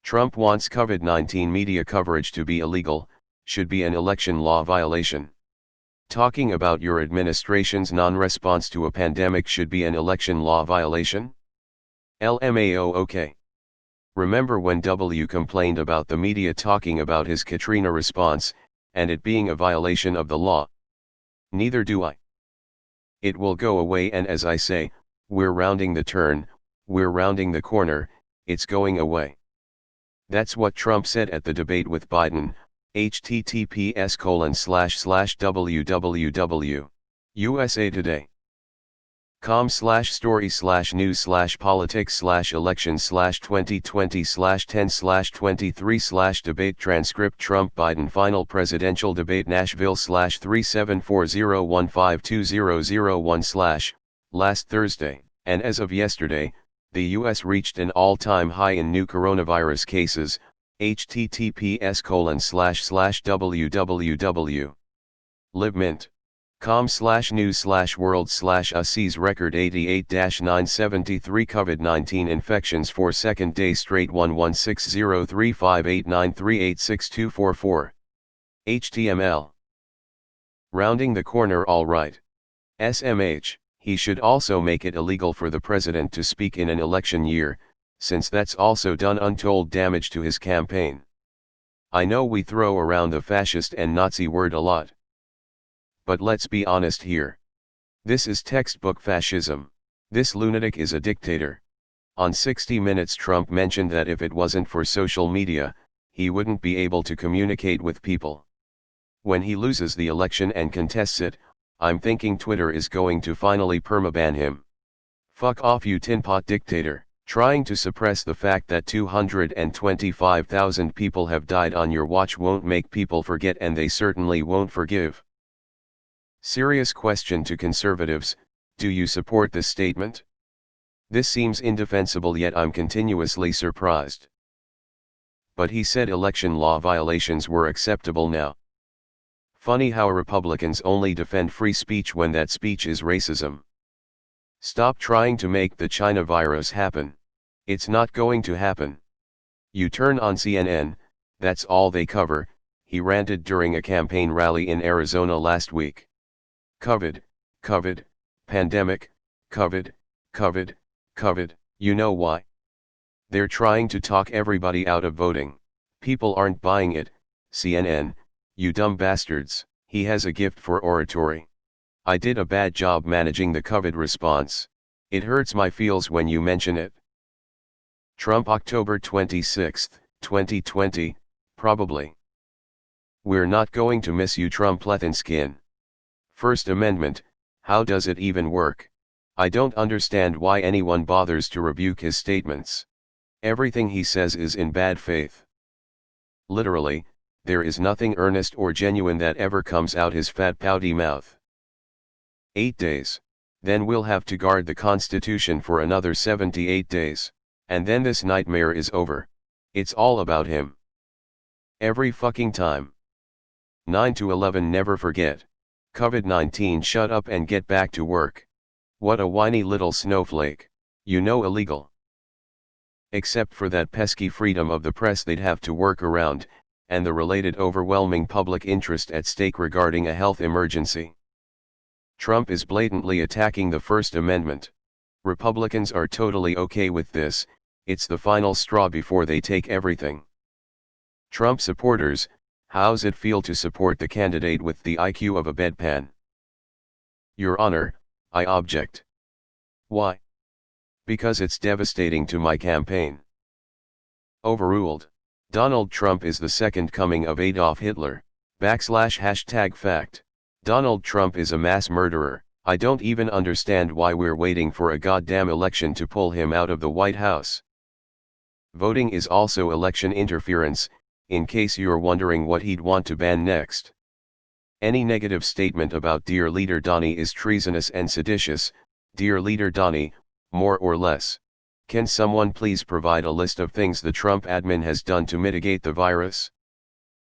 Trump wants COVID-19 media coverage to be illegal, should be an election law violation. Talking about your administration's non-response to a pandemic should be an election law violation? LMAO okay. Remember when W complained about the media talking about his Katrina response, and it being a violation of the law? Neither do I. It will go away, and as I say, we're rounding the turn, we're rounding the corner, it's going away. That's what Trump said at the debate with Biden. https://www.USA Today. com/story/news/politics/election/2020/10/23/debate transcript Trump Biden final presidential debate Nashville/37401520001/ last Thursday, and as of yesterday, the U.S. reached an all-time high in new coronavirus cases. https://www.livemint.com/news/world/us sees record 88-973 COVID-19 infections for second day straight 11603589386244. HTML. Rounding the corner all right. SMH, he should also make it illegal for the president to speak in an election year, since that's also done untold damage to his campaign. I know we throw around the fascist and Nazi word a lot. But let's be honest here. This is textbook fascism. This lunatic is a dictator. On 60 Minutes Trump mentioned that if it wasn't for social media, he wouldn't be able to communicate with people. When he loses the election and contests it, I'm thinking Twitter is going to finally permaban him. Fuck off, you tinpot dictator. Trying to suppress the fact that 225,000 people have died on your watch won't make people forget, and they certainly won't forgive. Serious question to conservatives: do you support this statement? This seems indefensible, yet I'm continuously surprised. But he said election law violations were acceptable now. Funny how Republicans only defend free speech when that speech is racism. Stop trying to make the China virus happen. It's not going to happen. You turn on CNN, that's all they cover, he ranted during a campaign rally in Arizona last week. COVID, COVID, pandemic, COVID, COVID, COVID, you know why? They're trying to talk everybody out of voting. People aren't buying it. CNN, you dumb bastards. He has a gift for oratory. I did a bad job managing the COVID response. It hurts my feels when you mention it. Trump October 26, 2020, probably. We're not going to miss you, Trump-Lethinskin. First Amendment, how does it even work? I don't understand why anyone bothers to rebuke his statements. Everything he says is in bad faith. Literally, there is nothing earnest or genuine that ever comes out his fat pouty mouth. 8 days, then we'll have to guard the Constitution for another 78 days, and then this nightmare is over. It's all about him. Every fucking time. 9/11 never forget. COVID-19 shut up and get back to work. What a whiny little snowflake. You know, illegal. Except for that pesky freedom of the press they'd have to work around, and the related overwhelming public interest at stake regarding a health emergency. Trump is blatantly attacking the First Amendment. Republicans are totally okay with this. It's the final straw before they take everything. Trump supporters, how's it feel to support the candidate with the IQ of a bedpan? Your Honor, I object. Why? Because it's devastating to my campaign. Overruled. Donald Trump is the second coming of Adolf Hitler. #fact. Donald Trump is a mass murderer. I don't even understand why we're waiting for a goddamn election to pull him out of the White House. Voting is also election interference, in case you're wondering what he'd want to ban next. Any negative statement about Dear Leader Donnie is treasonous and seditious. Dear Leader Donnie, more or less. Can someone please provide a list of things the Trump admin has done to mitigate the virus?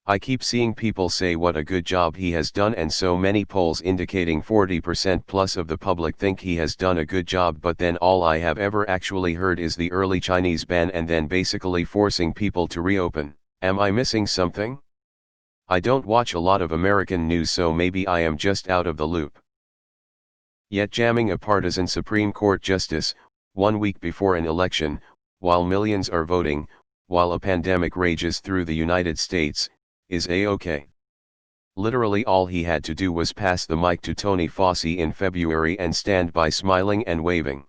I keep seeing people say what a good job he has done, and so many polls indicating 40% plus of the public think he has done a good job, but then all I have ever actually heard is the early Chinese ban and then basically forcing people to reopen. Am I missing something? I don't watch a lot of American news, so maybe I am just out of the loop. Yet jamming a partisan Supreme Court justice, 1 week before an election, while millions are voting, while a pandemic rages through the United States, is A-okay. Literally all he had to do was pass the mic to Tony Fauci in February and stand by smiling and waving.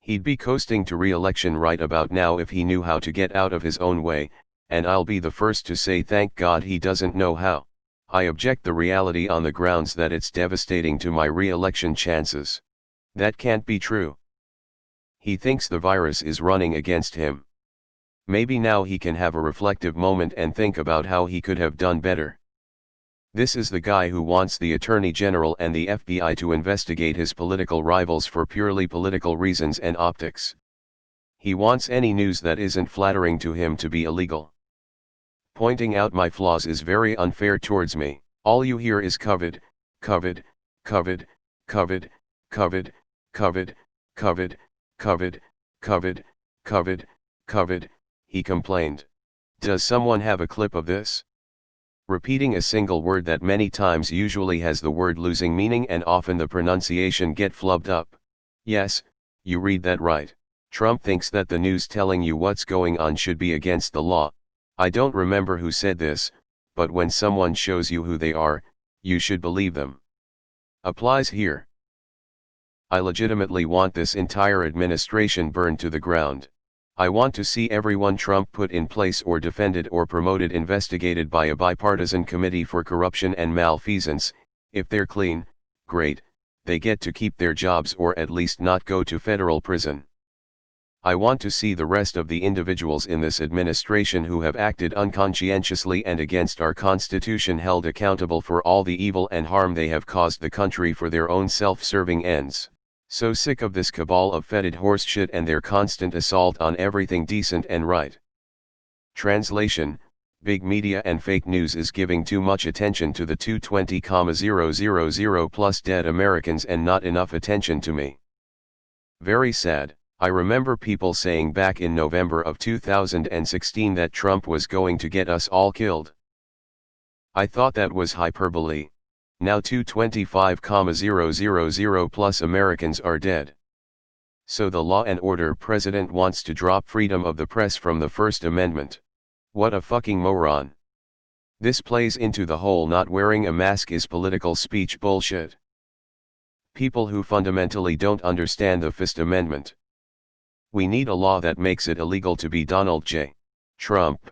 He'd be coasting to re-election right about now if he knew how to get out of his own way, and I'll be the first to say thank God he doesn't know how. I object the reality on the grounds that it's devastating to my re-election chances. That can't be true. He thinks the virus is running against him. Maybe now he can have a reflective moment and think about how he could have done better. This is the guy who wants the Attorney General and the FBI to investigate his political rivals for purely political reasons and optics. He wants any news that isn't flattering to him to be illegal. Pointing out my flaws is very unfair towards me. All you hear is COVID, COVID, COVID, COVID, COVID, COVID, COVID, COVID, COVID, COVID, COVID, he complained. Does someone have a clip of this? Repeating a single word that many times usually has the word losing meaning and often the pronunciation get flubbed up. Yes, you read that right. Trump thinks that the news telling you what's going on should be against the law. I don't remember who said this, but when someone shows you who they are, you should believe them. Applies here. I legitimately want this entire administration burned to the ground. I want to see everyone Trump put in place or defended or promoted investigated by a bipartisan committee for corruption and malfeasance. If they're clean, great, they get to keep their jobs or at least not go to federal prison. I want to see the rest of the individuals in this administration who have acted unconscientiously and against our Constitution held accountable for all the evil and harm they have caused the country for their own self-serving ends. So sick of this cabal of fetid horseshit and their constant assault on everything decent and right. Translation: big media and fake news is giving too much attention to the 220,000 plus dead Americans and not enough attention to me. Very sad. I remember people saying back in November of 2016 that Trump was going to get us all killed. I thought that was hyperbole. Now 225,000 plus Americans are dead. So the law and order president wants to drop freedom of the press from the First Amendment. What a fucking moron. This plays into the whole not wearing a mask is political speech bullshit. People who fundamentally don't understand the First Amendment. We need a law that makes it illegal to be Donald J. Trump.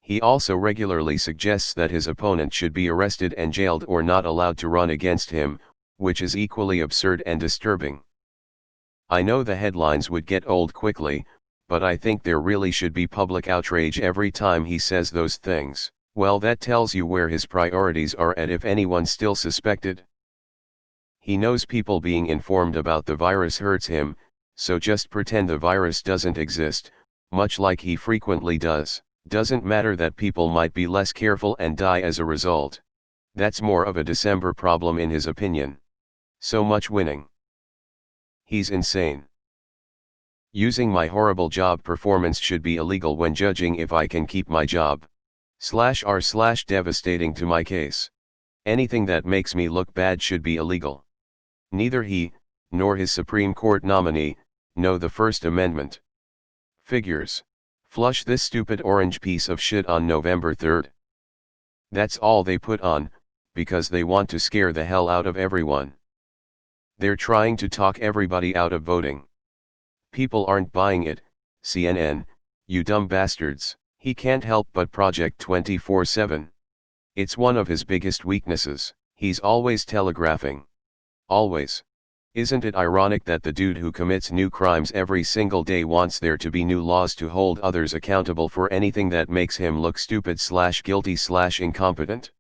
He also regularly suggests that his opponent should be arrested and jailed or not allowed to run against him, which is equally absurd and disturbing. I know the headlines would get old quickly, but I think there really should be public outrage every time he says those things. Well, that tells you where his priorities are at if anyone still suspected. He knows people being informed about the virus hurts him, so just pretend the virus doesn't exist, much like he frequently does. Doesn't matter that people might be less careful and die as a result. That's more of a December problem in his opinion. So much winning. He's insane. Using my horrible job performance should be illegal when judging if I can keep my job. /r/ devastating to my case. Anything that makes me look bad should be illegal. Neither he, nor his Supreme Court nominee, know the First Amendment. Figures. Flush this stupid orange piece of shit on November 3rd. That's all they put on, because they want to scare the hell out of everyone. They're trying to talk everybody out of voting. People aren't buying it, CNN, you dumb bastards. He can't help but project 24/7. It's one of his biggest weaknesses. He's always telegraphing. Always. Isn't it ironic that the dude who commits new crimes every single day wants there to be new laws to hold others accountable for anything that makes him look stupid/guilty/incompetent?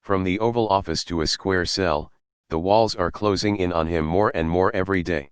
From the Oval Office to a square cell, the walls are closing in on him more and more every day.